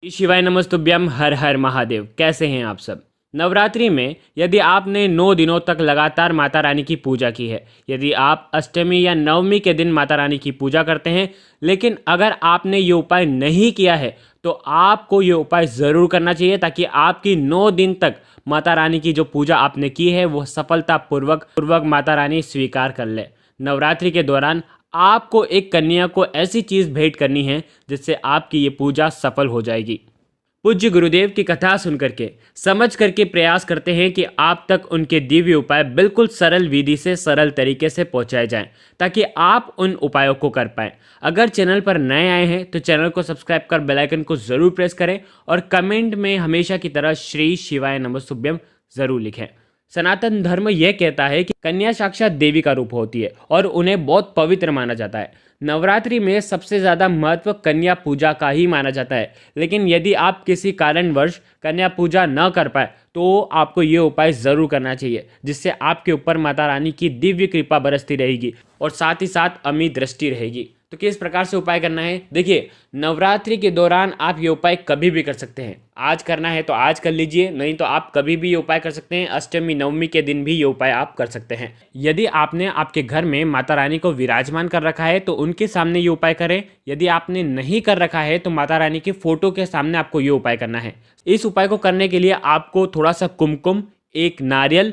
शिवाय नमस्तुभ्यम हर हर महादेव। कैसे हैं आप सब। नवरात्रि में यदि आपने 9 दिनों तक लगातार माता रानी की पूजा की है, यदि आप अष्टमी या नवमी के दिन माता रानी की पूजा करते हैं, लेकिन अगर आपने ये उपाय नहीं किया है तो आपको ये उपाय ज़रूर करना चाहिए ताकि आपकी 9 दिन तक माता रानी की जो पूजा आपने की है वो सफलतापूर्वक माता रानी स्वीकार कर ले। नवरात्रि के दौरान आपको एक कन्या को ऐसी चीज़ भेंट करनी है जिससे आपकी ये पूजा सफल हो जाएगी। पूज्य गुरुदेव की कथा सुन करके समझ करके प्रयास करते हैं कि आप तक उनके दिव्य उपाय बिल्कुल सरल विधि से सरल तरीके से पहुंचाए जाएं ताकि आप उन उपायों को कर पाएं। अगर चैनल पर नए आए हैं तो चैनल को सब्सक्राइब कर बेल आइकन को ज़रूर प्रेस करें और कमेंट में हमेशा की तरह श्री शिवाय नमस्तुभ्यम ज़रूर लिखें। सनातन धर्म यह कहता है कि कन्या साक्षात देवी का रूप होती है और उन्हें बहुत पवित्र माना जाता है। नवरात्रि में सबसे ज़्यादा महत्व कन्या पूजा का ही माना जाता है, लेकिन यदि आप किसी कारणवश कन्या पूजा न कर पाए तो आपको ये उपाय ज़रूर करना चाहिए जिससे आपके ऊपर माता रानी की दिव्य कृपा बरसती रहेगी और साथ ही साथ अमित दृष्टि रहेगी। तो किस प्रकार से उपाय करना है, देखिए नवरात्रि के दौरान आप ये उपाय कभी भी कर सकते हैं। आज करना है तो आज कर लीजिए, नहीं तो आप कभी भी ये उपाय कर सकते हैं। अष्टमी नवमी के दिन भी ये उपाय आप कर सकते हैं। यदि आपने आपके घर में माता रानी को विराजमान कर रखा है तो उनके सामने ये उपाय करें। यदि आपने नहीं कर रखा है तो माता रानी की फोटो के सामने आपको ये उपाय करना है। इस उपाय को करने के लिए आपको थोड़ा सा कुमकुम, एक नारियल,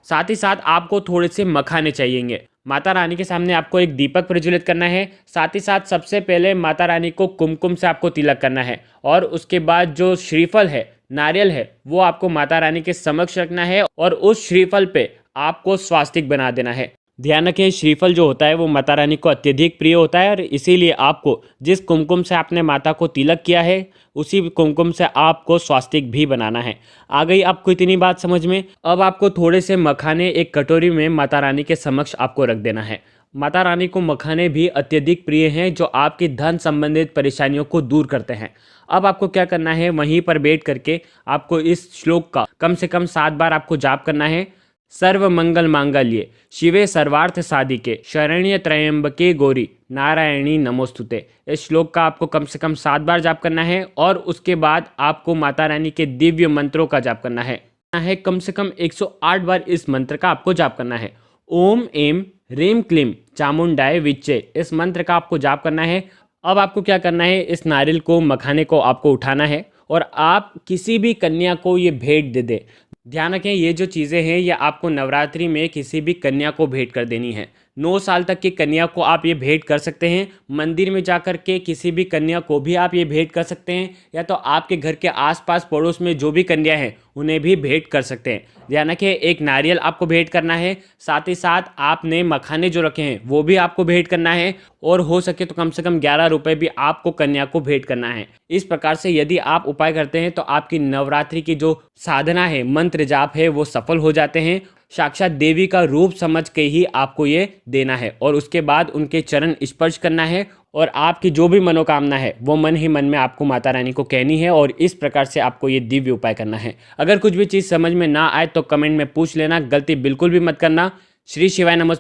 साथ ही साथ आपको थोड़े से मखाने चाहिएंगे। माता रानी के सामने आपको एक दीपक प्रज्वलित करना है। साथ ही साथ सबसे पहले माता रानी को कुमकुम से आपको तिलक करना है और उसके बाद जो श्रीफल है, नारियल है, वो आपको माता रानी के समक्ष रखना है और उस श्रीफल पे आपको स्वास्तिक बना देना है। ध्यान रखें, श्रीफल जो होता है वो माता रानी को अत्यधिक प्रिय होता है और इसीलिए आपको जिस कुमकुम से आपने माता को तिलक किया है उसी कुमकुम से आपको स्वास्तिक भी बनाना है। आ गई आपको इतनी बात समझ में। अब आपको थोड़े से मखाने एक कटोरी में माता रानी के समक्ष आपको रख देना है। माता रानी को मखाने भी अत्यधिक प्रिय हैं जो आपकी धन संबंधित परेशानियों को दूर करते हैं। अब आपको क्या करना है, वहीं पर बैठ करके आपको इस श्लोक का कम से कम 7 बार आपको जाप करना है। सर्व मंगल मांगल्ये शिवे सर्वार्थ साधिके शरण्य त्र्यंबके गौरी नारायणी नमोस्तुते। इस श्लोक का आपको कम से कम 7 बार जाप करना है और उसके बाद आपको माता रानी के दिव्य मंत्रों का जाप करना है। कम से कम 108 बार इस मंत्र का आपको जाप करना है। ओम एम ह्रीम क्लीम चामुंडाय विच्चे, इस मंत्र का आपको जाप करना है। अब आपको क्या करना है, इस नारियल को, मखाने को आपको उठाना है और आप किसी भी कन्या को ये भेंट दे दे। ध्यान रखें, ये जो चीज़ें हैं ये आपको नवरात्रि में किसी भी कन्या को भेंट कर देनी है। 9 साल तक की कन्या को आप ये भेंट कर सकते हैं। मंदिर में जाकर के किसी भी कन्या को भी आप ये भेंट कर सकते हैं, या तो आपके घर के आसपास पड़ोस में जो भी कन्या हैं उन्हें भी भेंट कर सकते हैं। ध्यान रखें, एक नारियल आपको भेंट करना है, साथ ही साथ आपने मखाने जो रखे हैं वो भी आपको भेंट करना है और हो सके तो कम से कम 11 रुपये भी आपको कन्या को भेंट करना है। इस प्रकार से यदि आप उपाय करते हैं तो आपकी नवरात्रि की जो साधना है, मंत्र जाप है, वो सफल हो जाते हैं। साक्षात देवी का रूप समझ के ही आपको ये देना है और उसके बाद उनके चरण स्पर्श करना है और आपकी जो भी मनोकामना है वो मन ही मन में आपको माता रानी को कहनी है और इस प्रकार से आपको ये दिव्य उपाय करना है। अगर कुछ भी चीज़ समझ में ना आए तो कमेंट में पूछ लेना, गलती बिल्कुल भी मत करना। श्री शिवाय नमस्ते।